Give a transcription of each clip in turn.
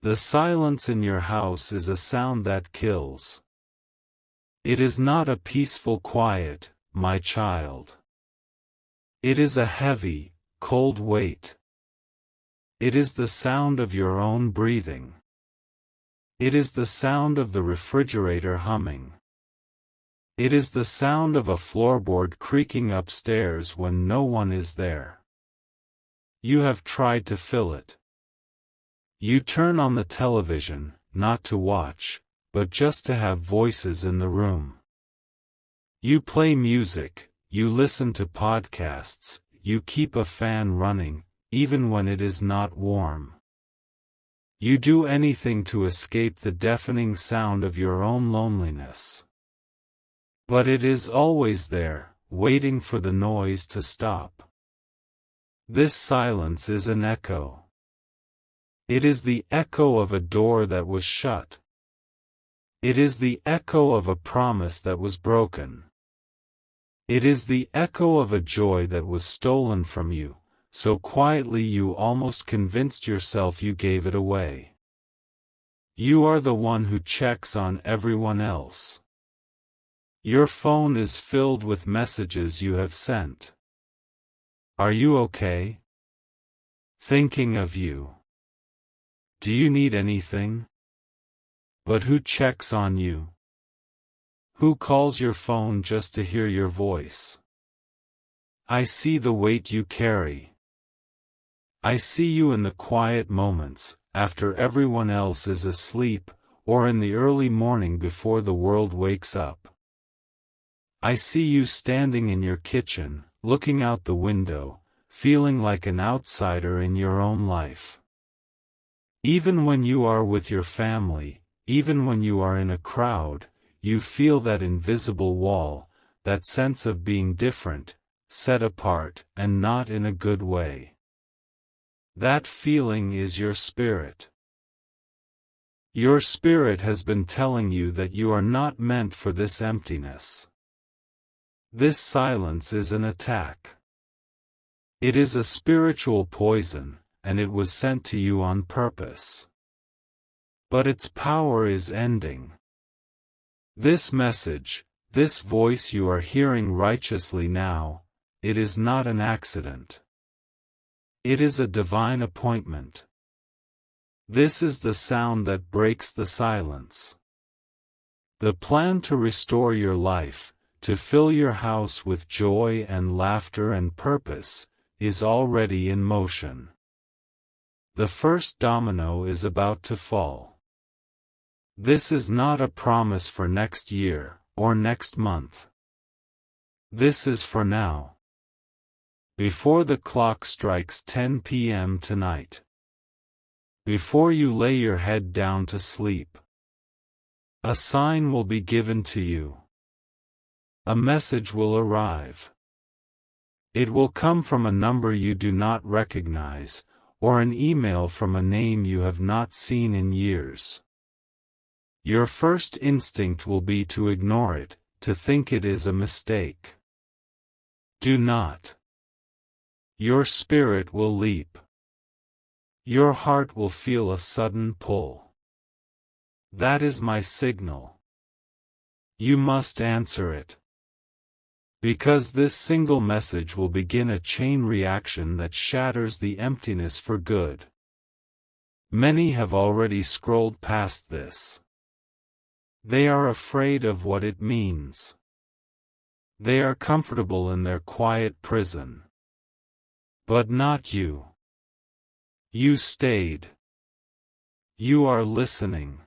The silence in your house is a sound that kills. It is not a peaceful quiet, my child. It is a heavy, cold weight. It is the sound of your own breathing. It is the sound of the refrigerator humming. It is the sound of a floorboard creaking upstairs when no one is there. You have tried to fill it. You turn on the television, not to watch, but just to have voices in the room. You play music, you listen to podcasts, you keep a fan running, even when it is not warm. You do anything to escape the deafening sound of your own loneliness. But it is always there, waiting for the noise to stop. This silence is an echo. It is the echo of a door that was shut. It is the echo of a promise that was broken. It is the echo of a joy that was stolen from you, so quietly you almost convinced yourself you gave it away. You are the one who checks on everyone else. Your phone is filled with messages you have sent. Are you okay? Thinking of you. Do you need anything? But who checks on you? Who calls your phone just to hear your voice? I see the weight you carry. I see you in the quiet moments, after everyone else is asleep, or in the early morning before the world wakes up. I see you standing in your kitchen, looking out the window, feeling like an outsider in your own life. Even when you are with your family, even when you are in a crowd, you feel that invisible wall, that sense of being different, set apart, and not in a good way. That feeling is your spirit. Your spirit has been telling you that you are not meant for this emptiness. This silence is an attack. It is a spiritual poison, and it was sent to you on purpose. But its power is ending. This message, this voice you are hearing righteously now, it is not an accident. It is a divine appointment. This is the sound that breaks the silence. The plan to restore your life, to fill your house with joy and laughter and purpose, is already in motion. The first domino is about to fall. This is not a promise for next year, or next month. This is for now. Before the clock strikes 10 p.m. tonight. Before you lay your head down to sleep. A sign will be given to you. A message will arrive. It will come from a number you do not recognize, or an email from a name you have not seen in years. Your first instinct will be to ignore it, to think it is a mistake. Do not. Your spirit will leap. Your heart will feel a sudden pull. That is my signal. You must answer it. Because this single message will begin a chain reaction that shatters the emptiness for good. Many have already scrolled past this. They are afraid of what it means. They are comfortable in their quiet prison. But not you. You stayed. You are listening.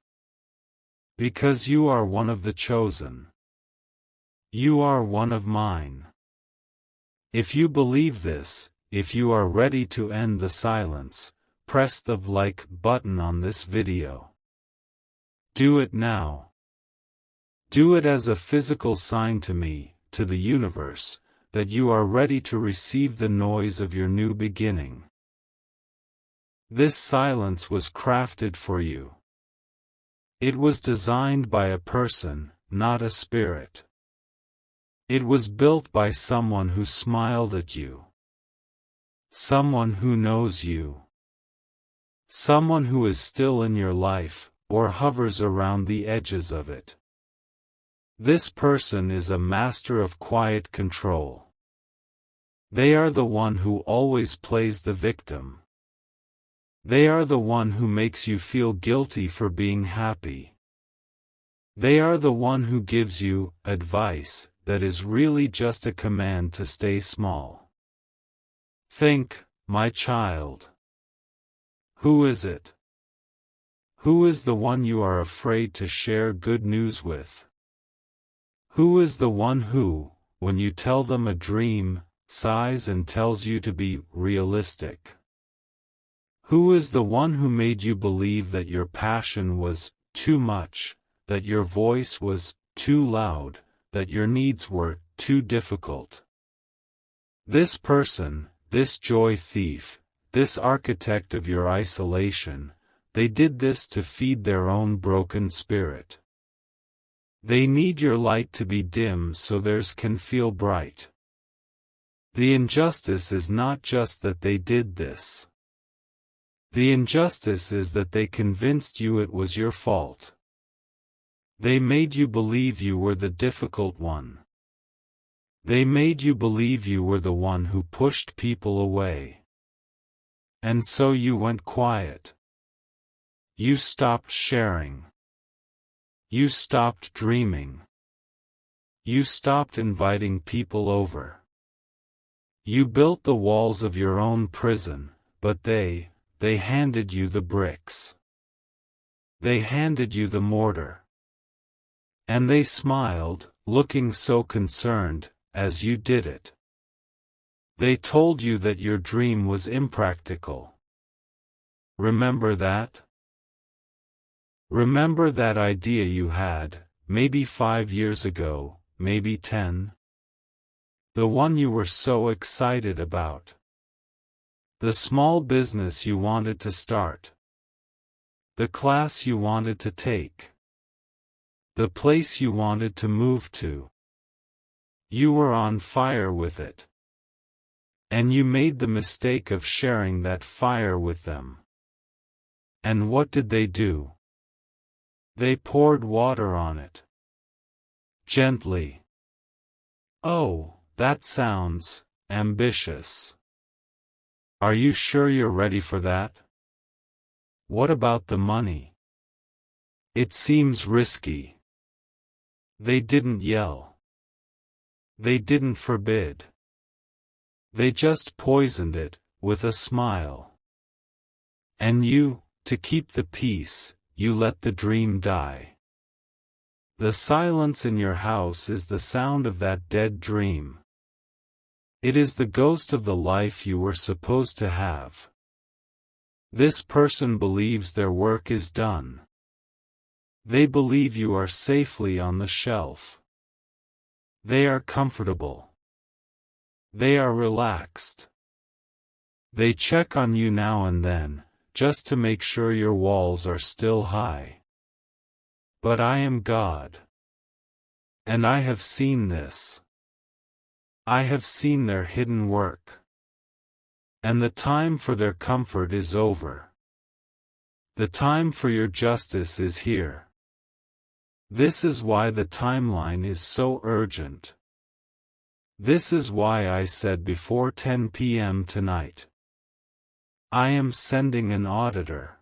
Because you are one of the chosen. You are one of mine. If you believe this, if you are ready to end the silence, press the like button on this video. Do it now. Do it as a physical sign to me, to the universe, that you are ready to receive the noise of your new beginning. This silence was crafted for you. It was designed by a person, not a spirit. It was built by someone who smiled at you. Someone who knows you. Someone who is still in your life, or hovers around the edges of it. This person is a master of quiet control. They are the one who always plays the victim. They are the one who makes you feel guilty for being happy. They are the one who gives you advice that is really just a command to stay small. Think, my child. Who is it? Who is the one you are afraid to share good news with? Who is the one who, when you tell them a dream, sighs and tells you to be realistic? Who is the one who made you believe that your passion was too much, that your voice was too loud, that your needs were too difficult? This person, this joy thief, this architect of your isolation, they did this to feed their own broken spirit. They need your light to be dim so theirs can feel bright. The injustice is not just that they did this. The injustice is that they convinced you it was your fault. They made you believe you were the difficult one. They made you believe you were the one who pushed people away. And so you went quiet. You stopped sharing. You stopped dreaming. You stopped inviting people over. You built the walls of your own prison, but they handed you the bricks. They handed you the mortar. And they smiled, looking so concerned, as you did it. They told you that your dream was impractical. Remember that? Remember that idea you had, maybe 5 years ago, maybe 10? The one you were so excited about. The small business you wanted to start. The class you wanted to take. The place you wanted to move to. You were on fire with it. And you made the mistake of sharing that fire with them. And what did they do? They poured water on it. Gently. Oh, that sounds ambitious. Are you sure you're ready for that? What about the money? It seems risky. They didn't yell. They didn't forbid. They just poisoned it, with a smile. And you, to keep the peace, you let the dream die. The silence in your house is the sound of that dead dream. It is the ghost of the life you were supposed to have. This person believes their work is done. They believe you are safely on the shelf. They are comfortable. They are relaxed. They check on you now and then, just to make sure your walls are still high. But I am God. And I have seen this. I have seen their hidden work. And the time for their comfort is over. The time for your justice is here. This is why the timeline is so urgent. This is why I said before 10 p.m. tonight. I am sending an auditor.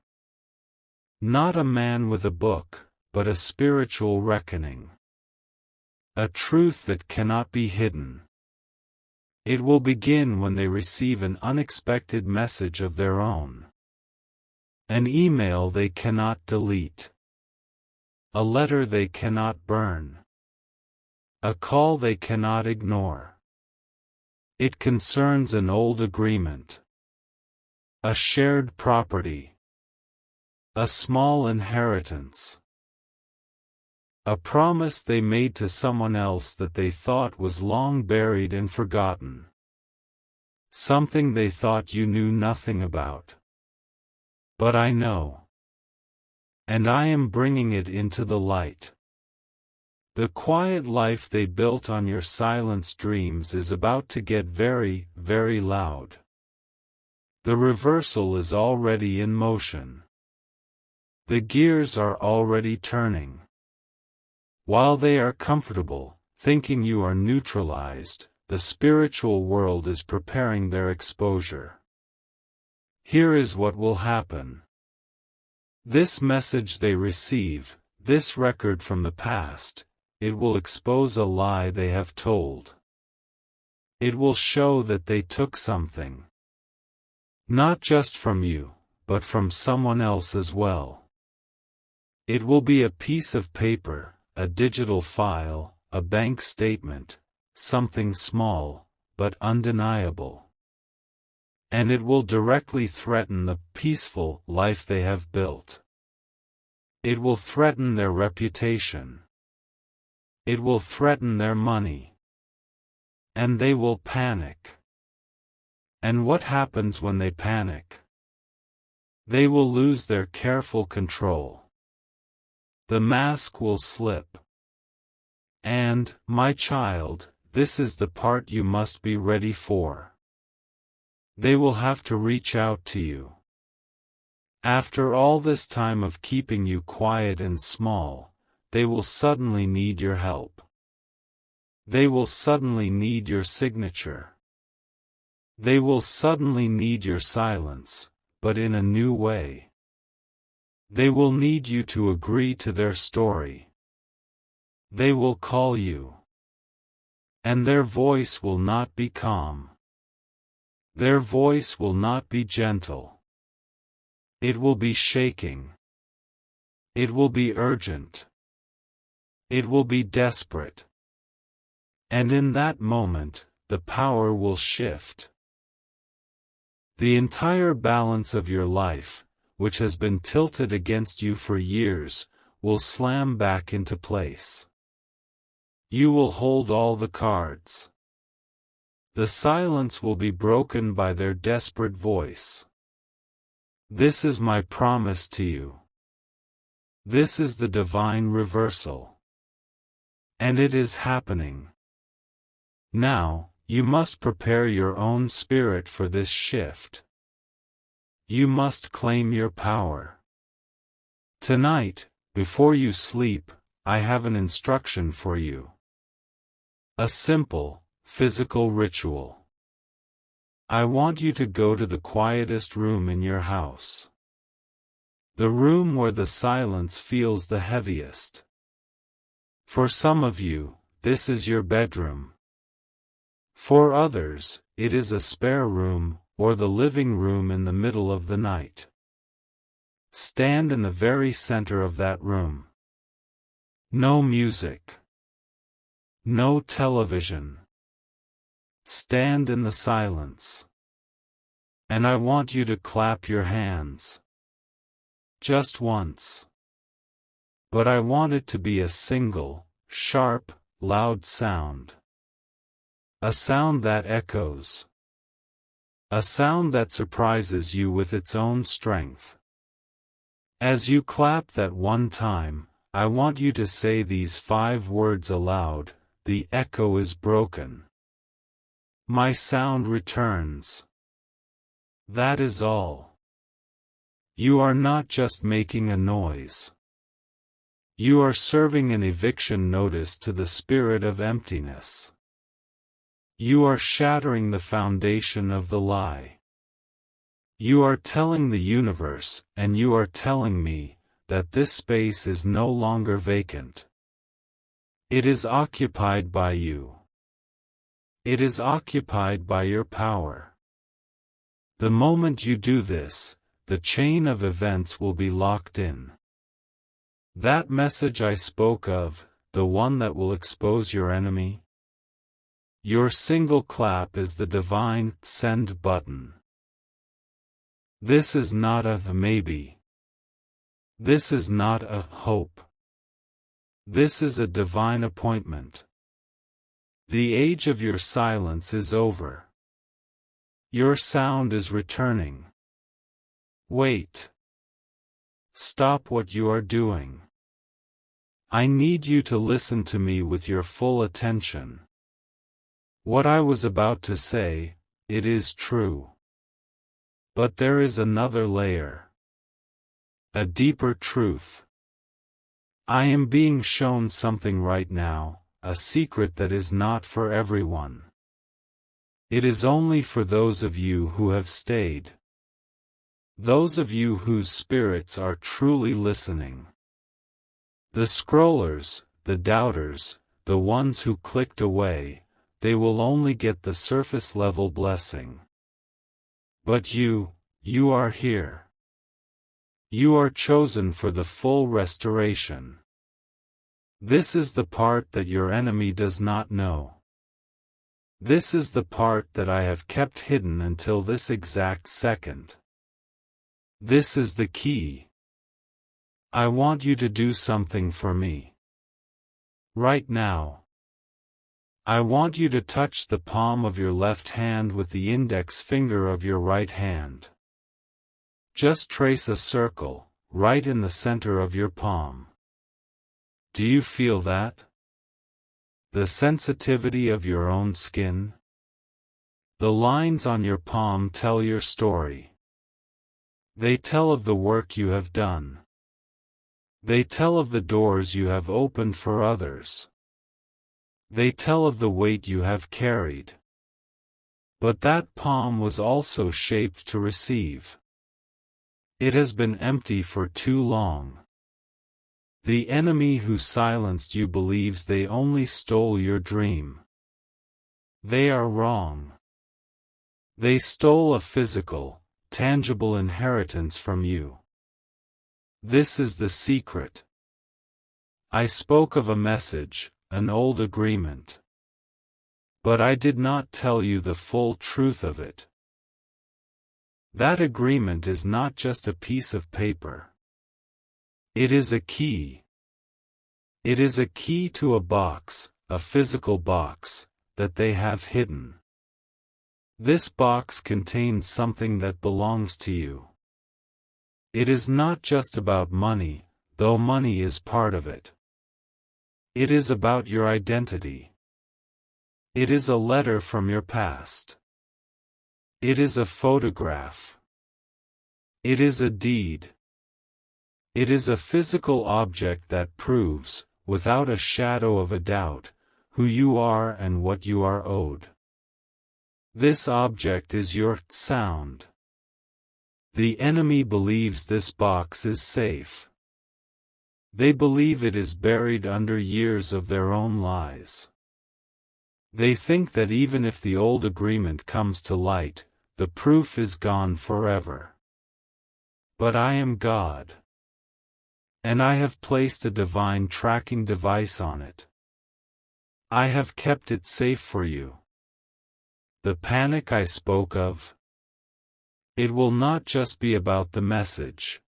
Not a man with a book, but a spiritual reckoning. A truth that cannot be hidden. It will begin when they receive an unexpected message of their own. An email they cannot delete. A letter they cannot burn. A call they cannot ignore. It concerns an old agreement. A shared property. A small inheritance. A promise they made to someone else that they thought was long buried and forgotten. Something they thought you knew nothing about. But I know. And I am bringing it into the light. The quiet life they built on your silenced dreams is about to get very, very loud. The reversal is already in motion. The gears are already turning. While they are comfortable, thinking you are neutralized, the spiritual world is preparing their exposure. Here is what will happen. This message they receive, this record from the past, it will expose a lie they have told. It will show that they took something. Not just from you, but from someone else as well. It will be a piece of paper, a digital file, a bank statement, something small, but undeniable. And it will directly threaten the peaceful life they have built. It will threaten their reputation. It will threaten their money. And they will panic. And what happens when they panic? They will lose their careful control. The mask will slip. And, my child, this is the part you must be ready for. They will have to reach out to you. After all this time of keeping you quiet and small, they will suddenly need your help. They will suddenly need your signature. They will suddenly need your silence, but in a new way. They will need you to agree to their story. They will call you. And their voice will not be calm. Their voice will not be gentle. It will be shaking. It will be urgent. It will be desperate. And in that moment, the power will shift. The entire balance of your life, which has been tilted against you for years, will slam back into place. You will hold all the cards. The silence will be broken by their desperate voice. This is my promise to you. This is the divine reversal. And it is happening. Now, you must prepare your own spirit for this shift. You must claim your power. Tonight, before you sleep, I have an instruction for you. A simple, physical ritual. I want you to go to the quietest room in your house. The room where the silence feels the heaviest. For some of you, this is your bedroom. For others, it is a spare room, or the living room in the middle of the night. Stand in the very center of that room. No music. No television. Stand in the silence. And I want you to clap your hands. Just once. But I want it to be a single, sharp, loud sound. A sound that echoes. A sound that surprises you with its own strength. As you clap that one time, I want you to say these 5 words aloud: the echo is broken. My sound returns. That is all. You are not just making a noise. You are serving an eviction notice to the spirit of emptiness. You are shattering the foundation of the lie. You are telling the universe, and you are telling me, that this space is no longer vacant. It is occupied by you. It is occupied by your power. The moment you do this, the chain of events will be locked in. That message I spoke of, the one that will expose your enemy? Your single clap is the divine send button. This is not a maybe. This is not a hope. This is a divine appointment. The age of your silence is over. Your sound is returning. Wait. Stop what you are doing. I need you to listen to me with your full attention. What I was about to say, it is true. But there is another layer. A deeper truth. I am being shown something right now, a secret that is not for everyone. It is only for those of you who have stayed. Those of you whose spirits are truly listening. The scrollers, the doubters, the ones who clicked away, they will only get the surface-level blessing. But you are here. You are chosen for the full restoration. This is the part that your enemy does not know. This is the part that I have kept hidden until this exact second. This is the key. I want you to do something for me. Right now. I want you to touch the palm of your left hand with the index finger of your right hand. Just trace a circle, right in the center of your palm. Do you feel that? The sensitivity of your own skin? The lines on your palm tell your story. They tell of the work you have done. They tell of the doors you have opened for others. They tell of the weight you have carried. But that palm was also shaped to receive. It has been empty for too long. The enemy who silenced you believes they only stole your dream. They are wrong. They stole a physical, tangible inheritance from you. This is the secret. I spoke of a message, an old agreement. But I did not tell you the full truth of it. That agreement is not just a piece of paper. It is a key. It is a key to a box, a physical box, that they have hidden. This box contains something that belongs to you. It is not just about money, though money is part of it. It is about your identity. It is a letter from your past. It is a photograph. It is a deed. It is a physical object that proves, without a shadow of a doubt, who you are and what you are owed. This object is your sound. The enemy believes this box is safe. They believe it is buried under years of their own lies. They think that even if the old agreement comes to light, the proof is gone forever. But I am God. And I have placed a divine tracking device on it. I have kept it safe for you. The panic I spoke of? It will not just be about the message.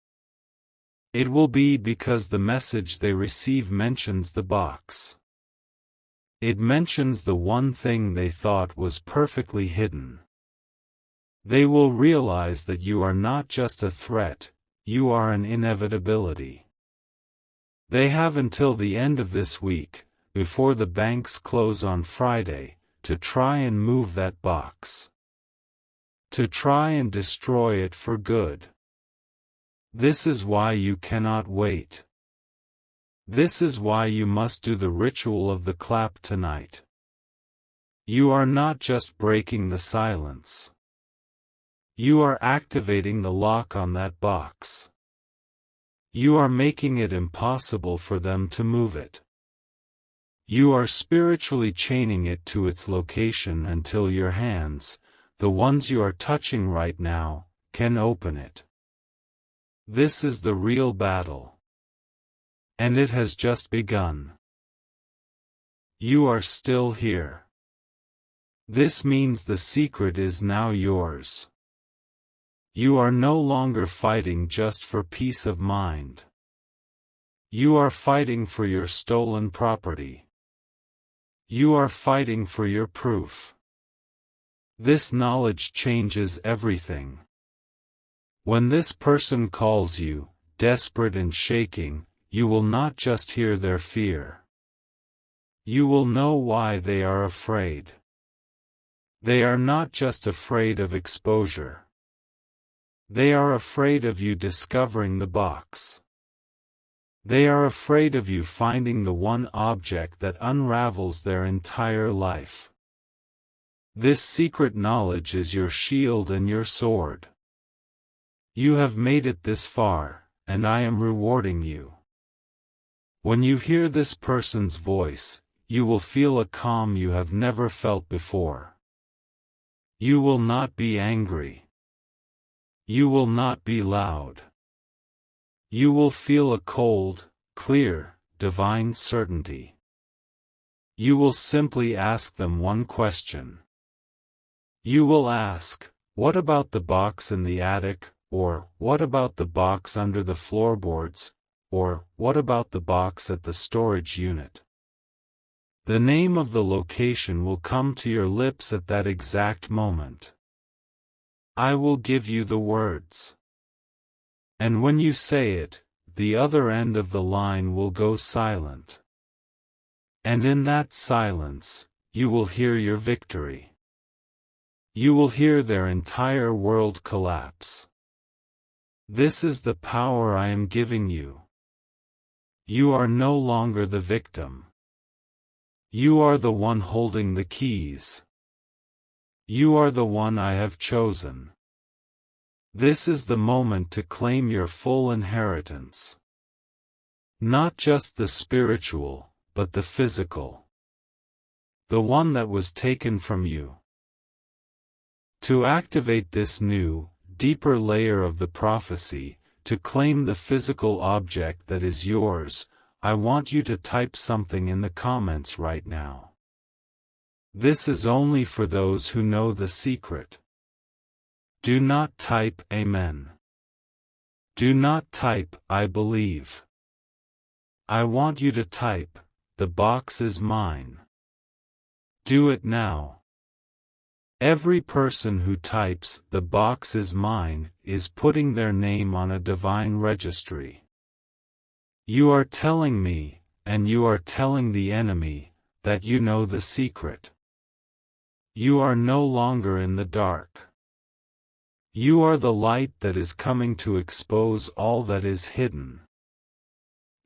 It will be because the message they receive mentions the box. It mentions the one thing they thought was perfectly hidden. They will realize that you are not just a threat, you are an inevitability. They have until the end of this week, before the banks close on Friday, to try and move that box. To try and destroy it for good. This is why you cannot wait. This is why you must do the ritual of the clap tonight. You are not just breaking the silence. You are activating the lock on that box. You are making it impossible for them to move it. You are spiritually chaining it to its location until your hands, the ones you are touching right now, can open it. This is the real battle. And it has just begun. You are still here. This means the secret is now yours. You are no longer fighting just for peace of mind. You are fighting for your stolen property. You are fighting for your proof. This knowledge changes everything. When this person calls you, desperate and shaking, you will not just hear their fear. You will know why they are afraid. They are not just afraid of exposure. They are afraid of you discovering the box. They are afraid of you finding the one object that unravels their entire life. This secret knowledge is your shield and your sword. You have made it this far, and I am rewarding you. When you hear this person's voice, you will feel a calm you have never felt before. You will not be angry. You will not be loud. You will feel a cold, clear, divine certainty. You will simply ask them one question. You will ask, "What about the box in the attic?" or "What about the box under the floorboards?" or "What about the box at the storage unit?" The name of the location will come to your lips at that exact moment. I will give you the words. And when you say it, the other end of the line will go silent. And in that silence, you will hear your victory. You will hear their entire world collapse. This is the power I am giving you. You are no longer the victim. You are the one holding the keys. You are the one I have chosen. This is the moment to claim your full inheritance. Not just the spiritual, but the physical. The one that was taken from you. To activate this new, deeper layer of the prophecy, to claim the physical object that is yours, I want you to type something in the comments right now. This is only for those who know the secret. Do not type Amen. Do not type I believe. I want you to type, the box is mine. Do it now. Every person who types, the box is mine, is putting their name on a divine registry. You are telling me, and you are telling the enemy, that you know the secret. You are no longer in the dark. You are the light that is coming to expose all that is hidden.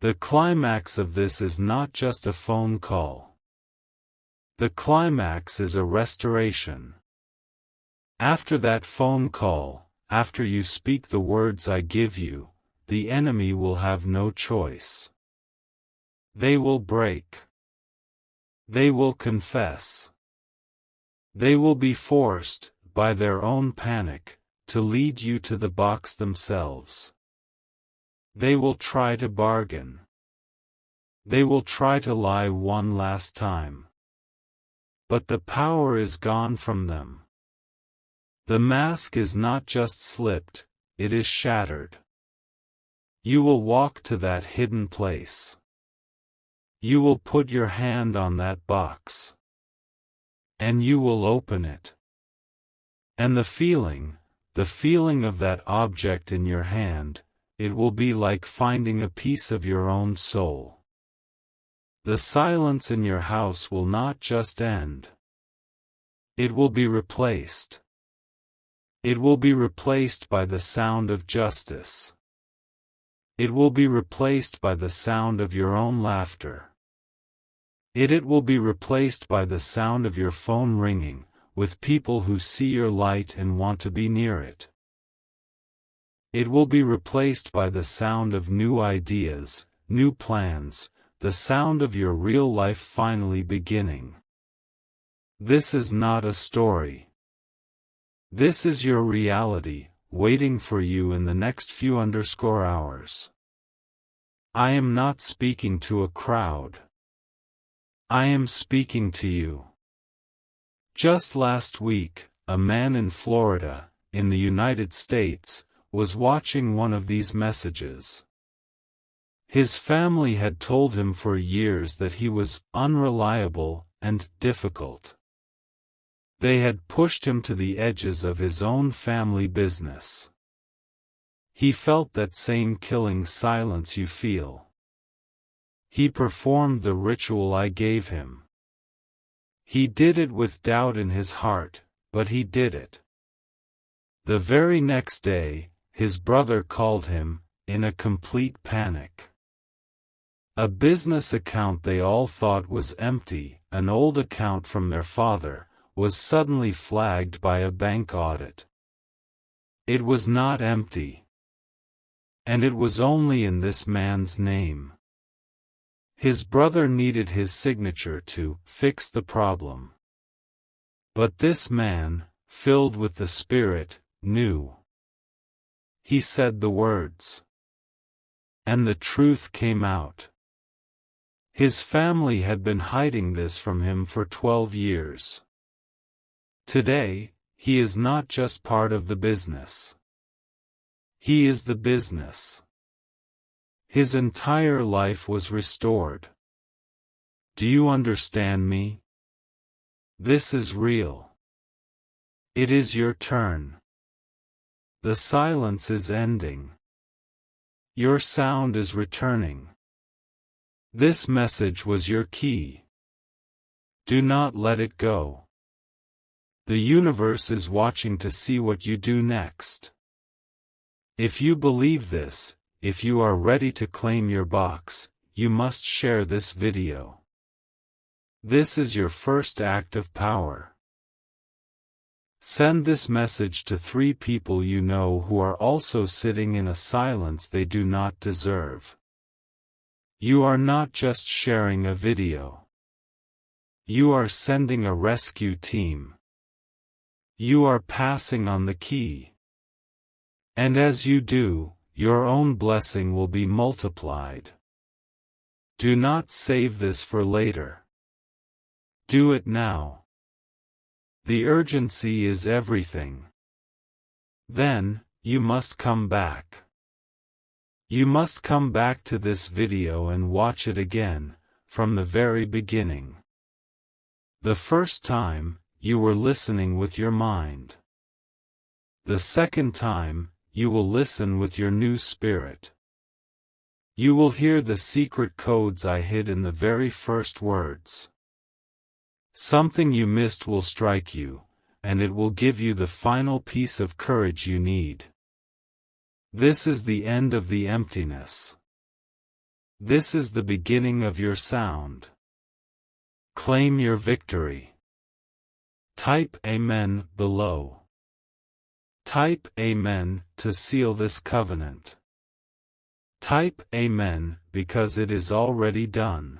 The climax of this is not just a phone call. The climax is a restoration. After that phone call, after you speak the words I give you, the enemy will have no choice. They will break. They will confess. They will be forced, by their own panic, to lead you to the box themselves. They will try to bargain. They will try to lie one last time. But the power is gone from them. The mask is not just slipped, it is shattered. You will walk to that hidden place. You will put your hand on that box. And you will open it. And the feeling of that object in your hand, it will be like finding a piece of your own soul. The silence in your house will not just end. It will be replaced. It will be replaced by the sound of justice. It will be replaced by the sound of your own laughter. It will be replaced by the sound of your phone ringing, with people who see your light and want to be near it. It will be replaced by the sound of new ideas, new plans, the sound of your real life finally beginning. This is not a story. This is your reality, waiting for you in the next few hours. I am not speaking to a crowd. I am speaking to you. Just last week, a man in Florida, in the United States, was watching one of these messages. His family had told him for years that he was unreliable and difficult. They had pushed him to the edges of his own family business. He felt that same killing silence you feel. He performed the ritual I gave him. He did it with doubt in his heart, but he did it. The very next day, his brother called him, in a complete panic. A business account they all thought was empty, an old account from their father, was suddenly flagged by a bank audit. It was not empty. And it was only in this man's name. His brother needed his signature to fix the problem. But this man, filled with the Spirit, knew. He said the words. And the truth came out. His family had been hiding this from him for 12 years. Today, he is not just part of the business. He is the business. His entire life was restored. Do you understand me? This is real. It is your turn. The silence is ending. Your sound is returning. This message was your key. Do not let it go. The universe is watching to see what you do next. If you believe this, if you are ready to claim your box, you must share this video. This is your first act of power. Send this message to 3 people you know who are also sitting in a silence they do not deserve. You are not just sharing a video. You are sending a rescue team. You are passing on the key. And as you do, your own blessing will be multiplied. Do not save this for later. Do it now. The urgency is everything. Then, you must come back. You must come back to this video and watch it again, from the very beginning. The first time, you were listening with your mind. The second time, you will listen with your new spirit. You will hear the secret codes I hid in the very first words. Something you missed will strike you, and it will give you the final piece of courage you need. This is the end of the emptiness. This is the beginning of your sound. Claim your victory. Type Amen below. Type Amen to seal this covenant. Type Amen because it is already done.